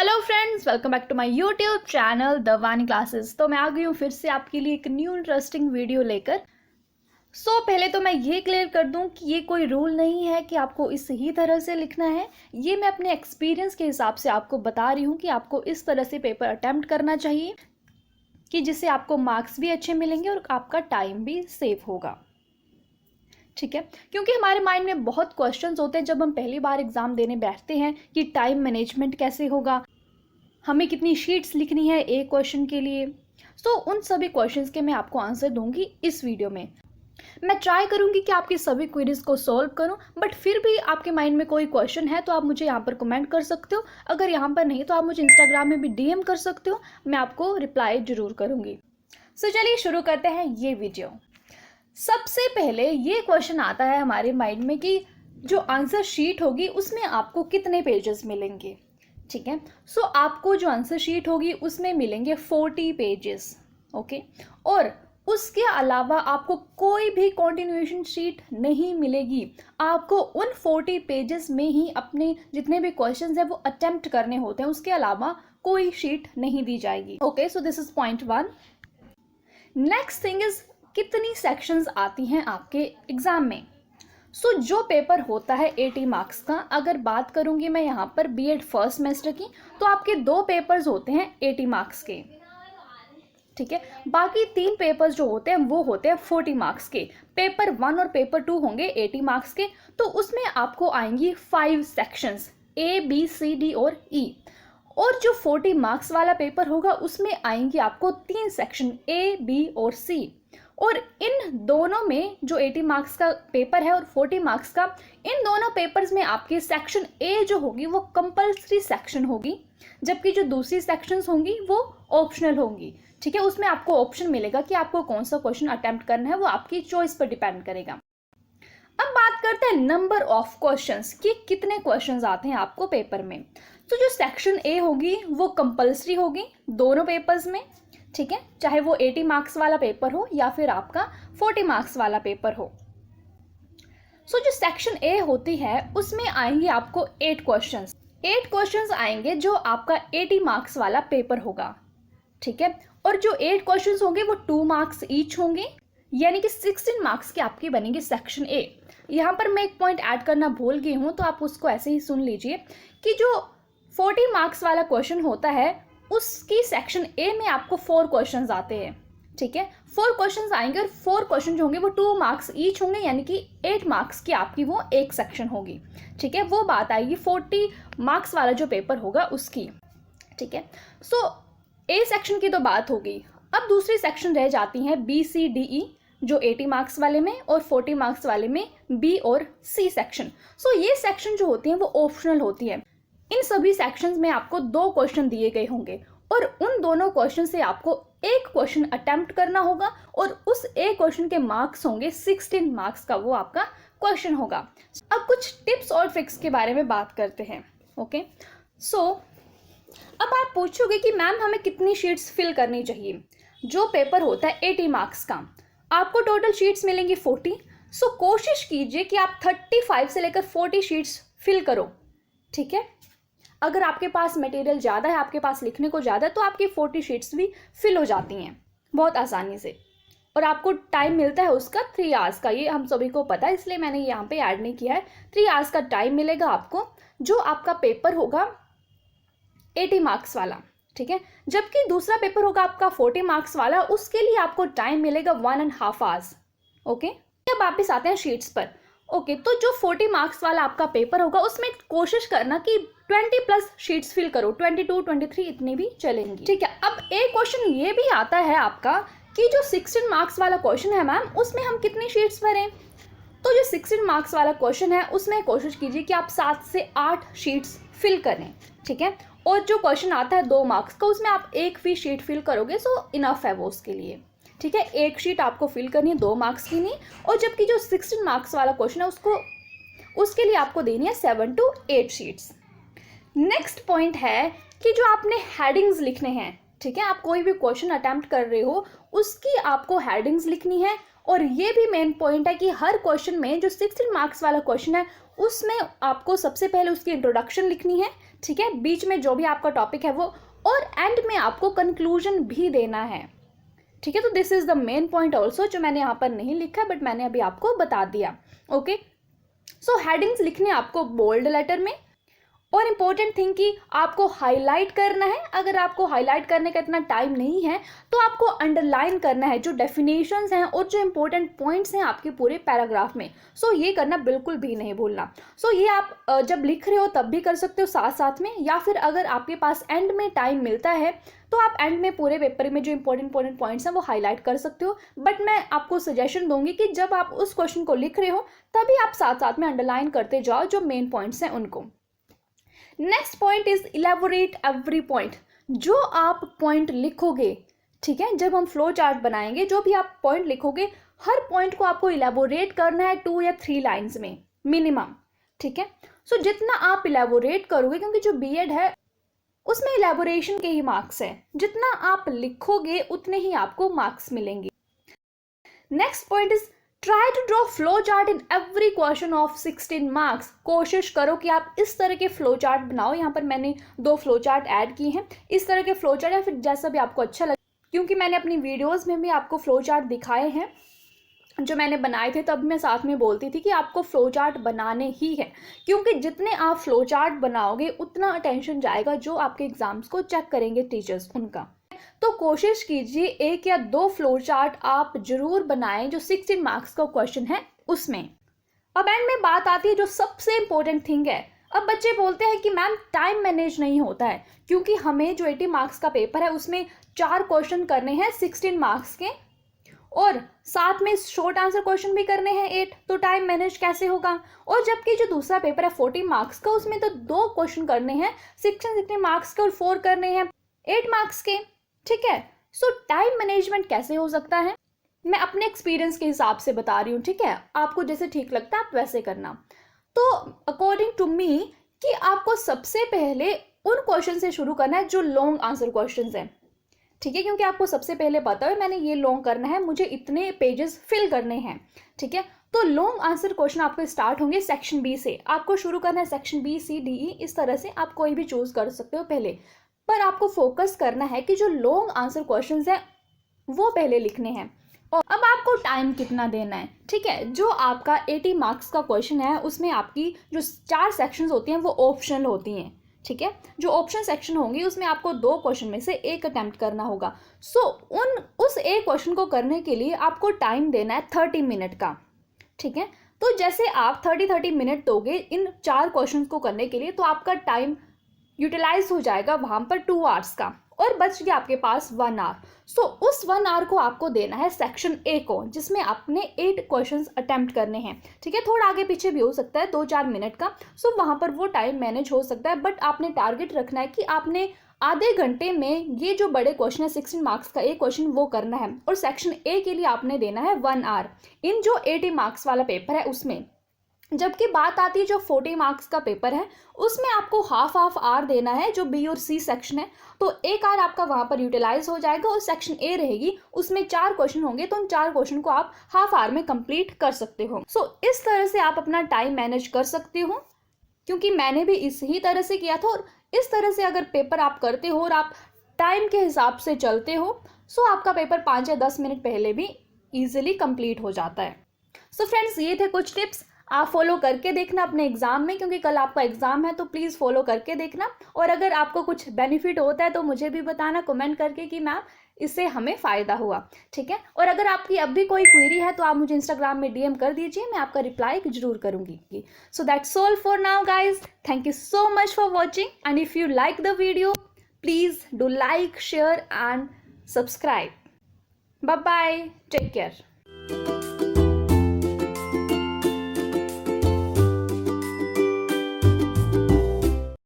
Hello friends, welcome back to my YouTube channel the Vani classes. तो मैं आ गई हूँ फिर से आपके लिए एक न्यू इंटरेस्टिंग वीडियो लेकर। पहले तो मैं ये क्लियर कर दूं कि ये कोई रूल नहीं है कि आपको इस ही तरह से लिखना है। ये मैं अपने एक्सपीरियंस के हिसाब से आपको बता रही हूँ कि आपको इस तरह से पेपर अटैम्प्ट करना चाहिए कि जिससे आपको मार्क्स भी अच्छे मिलेंगे और आपका टाइम भी सेव होगा। ठीक है, क्योंकि हमारे माइंड में बहुत क्वेश्चंस होते हैं जब हम पहली बार एग्ज़ाम देने बैठते हैं कि टाइम मैनेजमेंट कैसे होगा, हमें कितनी शीट्स लिखनी है एक क्वेश्चन के लिए। उन सभी क्वेश्चंस के मैं आपको आंसर दूंगी इस वीडियो में। मैं ट्राई करूंगी कि आपकी सभी क्वेरीज को सॉल्व करूं, बट फिर भी आपके माइंड में कोई क्वेश्चन है तो आप मुझे यहाँ पर कमेंट कर सकते हो। अगर यहाँ पर नहीं तो आप मुझे इंस्टाग्राम में भी डीएम कर सकते हो, मैं आपको रिप्लाई जरूर करूंगी। चलिए शुरू करते हैं ये वीडियो। सबसे पहले ये क्वेश्चन आता है हमारे माइंड में कि जो आंसर शीट होगी उसमें आपको कितने पेजेस मिलेंगे। ठीक है, आपको जो आंसर शीट होगी उसमें मिलेंगे 40 पेजेस। ओके, और उसके अलावा आपको कोई भी कॉन्टिन्यूएशन शीट नहीं मिलेगी। आपको उन 40 पेजेस में ही अपने जितने भी क्वेश्चंस हैं वो अटेम्प्ट करने होते हैं, उसके अलावा कोई शीट नहीं दी जाएगी। Okay, so this is point 1। Next thing is कितनी सेक्शंस आती हैं आपके एग्जाम में। जो पेपर होता है 80 मार्क्स का, अगर बात करूंगी मैं यहाँ पर बीएड फर्स्ट सेमेस्टर की, तो आपके 2 पेपर्स होते हैं 80 मार्क्स के। ठीक है, बाकी 3 पेपर्स जो होते हैं वो होते हैं 40 मार्क्स के। पेपर 1 और पेपर 2 होंगे 80 मार्क्स के, तो उसमें आपको आएंगी 5 sections A, B, C, D और E। और जो 40 मार्क्स वाला पेपर होगा उसमें आएंगी आपको 3 सेक्शन A, B और C। और इन दोनों में जो 80 मार्क्स का पेपर है और 40 मार्क्स का, इन दोनों पेपर्स में आपकी सेक्शन ए जो होगी वो कंपल्सरी सेक्शन होगी, जबकि जो दूसरी सेक्शंस होंगी वो ऑप्शनल होंगी। ठीक है, उसमें आपको ऑप्शन मिलेगा कि आपको कौन सा क्वेश्चन अटेम्प्ट करना है, वो आपकी चॉइस पर डिपेंड करेगा। अब बात करते हैं नंबर ऑफ क्वेश्चंस कि कितने क्वेश्चंस आते हैं आपको पेपर में। जो सेक्शन ए होगी वो कंपल्सरी होगी दोनों पेपर्स में। ठीक है, चाहे वो 80 मार्क्स वाला पेपर हो या फिर आपका 40 मार्क्स वाला पेपर हो। जो सेक्शन ए होती है उसमें आएंगे आपको 8 क्वेश्चंस। 8 क्वेश्चंस आएंगे जो आपका 80 मार्क्स वाला पेपर होगा। ठीक है, और जो 8 क्वेश्चंस होंगे वो 2 मार्क्स ईच होंगे, यानी कि 16 मार्क्स की आपकी बनेंगे सेक्शन ए। यहाँ पर मैं एक पॉइंट ऐड करना भूल गई हूँ, तो आप उसको ऐसे ही सुन लीजिए कि जो 40 मार्क्स वाला क्वेश्चन होता है उसकी सेक्शन ए में आपको 4 क्वेश्चंस आते हैं। ठीक है, 4 क्वेश्चंस आएंगे और 4 क्वेश्चन जो होंगे वो 2 मार्क्स ईच होंगे, यानी कि 8 मार्क्स की आपकी वो एक सेक्शन होगी। ठीक है, वो बात आएगी 40 मार्क्स वाला जो पेपर होगा उसकी। ठीक है, ए सेक्शन की तो बात होगी। अब दूसरी सेक्शन रह जाती हैं बी, सी, डी, ई, जो 80 मार्क्स वाले में और 40 मार्क्स वाले में बी और सी सेक्शन। ये सेक्शन जो होती हैं वो ऑप्शनल होती है। इन सभी सेक्शंस में आपको 2 क्वेश्चन दिए गए होंगे और उन दोनों क्वेश्चन से आपको एक क्वेश्चन अटेम्प्ट करना होगा और उस एक क्वेश्चन के मार्क्स होंगे 16 मार्क्स का, वो आपका क्वेश्चन होगा। अब कुछ टिप्स और ट्रिक्स के बारे में बात करते हैं। ओके, अब आप पूछोगे कि मैम हमें कितनी शीट्स फिल करनी चाहिए। जो पेपर होता है 80 मार्क्स का, आपको टोटल शीट्स मिलेंगी 40। कोशिश कीजिए कि आप 35 से लेकर 40 शीट्स फिल करो। ठीक है, अगर आपके पास मटेरियल ज़्यादा है, आपके पास लिखने को ज़्यादा है, तो आपकी 40 शीट्स भी फिल हो जाती हैं बहुत आसानी से। और आपको टाइम मिलता है उसका 3 आवर्स का, ये हम सभी को पता है, इसलिए मैंने यहाँ पे ऐड नहीं किया है। 3 आवर्स का टाइम मिलेगा आपको, जो आपका पेपर होगा 80 मार्क्स वाला। ठीक है, जबकि दूसरा पेपर होगा आपका 40 मार्क्स वाला, उसके लिए आपको टाइम मिलेगा 1.5 आवर्स। ओके, अब वापस आते हैं शीट्स पर। ओके, तो जो 40 मार्क्स वाला आपका पेपर होगा उसमें कोशिश करना कि 20+ शीट्स फिल करो, 22, 23 इतनी भी चलेंगी। ठीक है, अब एक क्वेश्चन ये भी आता है आपका कि जो 16 मार्क्स वाला क्वेश्चन है मैम उसमें हम कितनी शीट्स भरें। तो जो 16 मार्क्स वाला क्वेश्चन है उसमें कोशिश कीजिए कि आप 7 से 8 शीट्स फिल करें। ठीक है, और जो क्वेश्चन आता है 2 मार्क्स का, उसमें आप एक भी शीट फिल करोगे इनफ है वो उसके लिए। ठीक है, एक शीट आपको फिल करनी है 2 मार्क्स की नहीं, और जबकि जो 16 मार्क्स वाला क्वेश्चन है उसके लिए आपको देनी है 7 to 8 शीट्स। नेक्स्ट पॉइंट है कि जो आपने हेडिंग्स लिखने हैं। ठीक है, आप कोई भी क्वेश्चन अटेम्प्ट कर रहे हो उसकी आपको हेडिंग्स लिखनी है, और ये भी मेन पॉइंट है कि हर क्वेश्चन में जो 16 मार्क्स वाला क्वेश्चन है उसमें आपको सबसे पहले उसकी इंट्रोडक्शन लिखनी है, ठीक है, बीच में जो भी आपका टॉपिक है वो, और एंड में आपको कंक्लूजन भी देना है, ठीक है। तो this is the main point also, जो मैंने यहाँ पर नहीं लिखा है बट मैंने अभी आपको बता दिया। ओके, सो हेडिंग्स लिखने आपको बोल्ड लेटर में, और इम्पोर्टेंट थिंग कि आपको हाईलाइट करना है। अगर आपको हाईलाइट करने का इतना टाइम नहीं है तो आपको अंडरलाइन करना है जो डेफिनेशंस हैं और जो इम्पोर्टेंट पॉइंट्स हैं आपके पूरे पैराग्राफ में। सो ये करना बिल्कुल भी नहीं भूलना। सो ये आप जब लिख रहे हो तब भी कर सकते हो साथ साथ में, या फिर अगर आपके पास एंड में टाइम मिलता है तो आप एंड में पूरे पेपर में जो इंपॉर्टेंट पॉइंट्स हैं वो हाईलाइट कर सकते हो। बट मैं आपको सजेशन दूंगी कि जब आप उस क्वेश्चन को लिख रहे हो तभी आप साथ साथ में अंडरलाइन करते जाओ जो मेन पॉइंट्स हैं उनको। Next point is elaborate every point. जो आप पॉइंट लिखोगे, ठीक है, जब हम फ्लो चार्ट बनाएंगे, जो भी आप पॉइंट लिखोगे हर पॉइंट को आपको इलेबोरेट करना है 2 या 3 लाइन्स में मिनिमम, ठीक है। सो जितना आप इलेबोरेट करोगे, क्योंकि जो बीएड है उसमें इलेबोरेशन के ही मार्क्स है, जितना आप लिखोगे उतने ही आपको मार्क्स मिलेंगे। Next point is try to draw flow chart in every question of 16 marks. कोशिश करो कि आप इस तरह के फ्लो चार्ट बनाओ। यहाँ पर मैंने 2 फ्लो चार्ट ऐड किए हैं, इस तरह के फ्लो चार्ट या फिर जैसा भी आपको अच्छा लगे, क्योंकि मैंने अपनी वीडियोस में भी आपको फ्लो चार्ट दिखाए हैं जो मैंने बनाए थे, तब मैं साथ में बोलती थी कि आपको फ्लो चार्ट बनाने ही है, क्योंकि जितने आप फ्लो चार्ट बनाओगे उतना अटेंशन जाएगा जो आपके एग्जाम्स को चेक करेंगे टीचर्स उनका। तो कोशिश कीजिए 1 या 2 फ्लो चार्ट आप जरूर बनाएं जो 16 मार्क्स का क्वेश्चन है उसमें। अब एंड में बात आती है जो सबसे इंपॉर्टेंट थिंग है। अब बच्चे बोलते हैं कि मैम टाइम मैनेज नहीं होता है, क्योंकि हमें जो 80 मार्क्स का पेपर है उसमें 4 क्वेश्चन करने हैं 16 मार्क्स के, और साथ में शॉर्ट आंसर क्वेश्चन भी करने हैं 8, तो टाइम मैनेज कैसे होगा। और जबकि जो दूसरा पेपर है 40 मार्क्स का, उसमें तो 2 क्वेश्चन करने हैं 16 मार्क्स के और 4 करने हैं 8 मार्क्स के, ठीक है। सो टाइम मैनेजमेंट कैसे हो सकता है, मैं अपने एक्सपीरियंस के हिसाब से बता रही हूँ, ठीक है। आपको जैसे ठीक लगता है आप वैसे करना। तो अकॉर्डिंग टू मी कि आपको सबसे पहले उन क्वेश्चन से शुरू करना है जो लॉन्ग आंसर क्वेश्चन हैं, ठीक है, क्योंकि आपको सबसे पहले पता है मैंने ये लॉन्ग करना है, मुझे इतने पेजेस फिल करने हैं, ठीक है। तो लॉन्ग आंसर क्वेश्चन आपके स्टार्ट होंगे सेक्शन बी से। आपको शुरू करना है सेक्शन बी, सी, डी, ई, इस तरह से आप कोई भी चूज कर सकते हो पहले, पर आपको फोकस करना है कि जो लॉन्ग आंसर क्वेश्चंस हैं वो पहले लिखने हैं। और अब आपको टाइम कितना देना है, ठीक है। जो आपका 80 मार्क्स का क्वेश्चन है उसमें आपकी जो 4 सेक्शंस होती हैं वो ऑप्शनल होती हैं, ठीक है। जो ऑप्शन सेक्शन होंगी उसमें आपको 2 क्वेश्चन में से 1 अटेम्प्ट करना होगा। सो उस एक क्वेश्चन को करने के लिए आपको टाइम देना है 30 मिनट का, ठीक है। तो जैसे आप 30 मिनट दोगे इन 4 क्वेश्चन को करने के लिए, तो आपका टाइम यूटिलाइज हो जाएगा वहां पर 2 आवर्स का, और बच गया आपके पास 1 आवर। सो उस 1 आवर को आपको देना है सेक्शन ए को, जिसमें आपने 8 क्वेश्चंस अटेम्प्ट करने हैं, ठीक है। थोड़ा आगे पीछे भी हो सकता है 2-4 मिनट का, सो वहां पर वो टाइम मैनेज हो सकता है, बट आपने टारगेट रखना है कि आपने आधे घंटे में ये जो बड़े क्वेश्चन है 16 मार्क्स का एक क्वेश्चन वो करना है, और सेक्शन ए के लिए आपने देना है 1 आवर इन जो 80 मार्क्स वाला पेपर है उसमें। जबकि बात आती है जो 40 मार्क्स का पेपर है उसमें आपको हाफ आवर देना है, जो बी और सी सेक्शन है, तो 1 आवर आपका वहां पर यूटिलाइज हो जाएगा, और सेक्शन ए रहेगी उसमें 4 क्वेश्चन होंगे, तो उन 4 क्वेश्चन को आप हाफ आवर में कंप्लीट कर सकते हो। सो इस तरह से आप अपना टाइम मैनेज कर सकते हो, क्योंकि मैंने भी इसी तरह से किया था। और इस तरह से अगर पेपर आप करते हो और आप टाइम के हिसाब से चलते हो, सो आपका पेपर 5 या 10 मिनट पहले भी ईजिली कंप्लीट हो जाता है। सो फ्रेंड्स, ये थे कुछ टिप्स, आप फॉलो करके देखना अपने एग्जाम में, क्योंकि कल आपका एग्जाम है, तो प्लीज़ फॉलो करके देखना। और अगर आपको कुछ बेनिफिट होता है तो मुझे भी बताना कमेंट करके कि मैम इससे हमें फ़ायदा हुआ, ठीक है। और अगर आपकी अब भी कोई क्वेरी है तो आप मुझे इंस्टाग्राम में DM कर दीजिए, मैं आपका रिप्लाई जरूर करूँगी। So that's all for now guys, thank you so much for watching, and if you like the video please do like, share and subscribe. Bye bye, take care.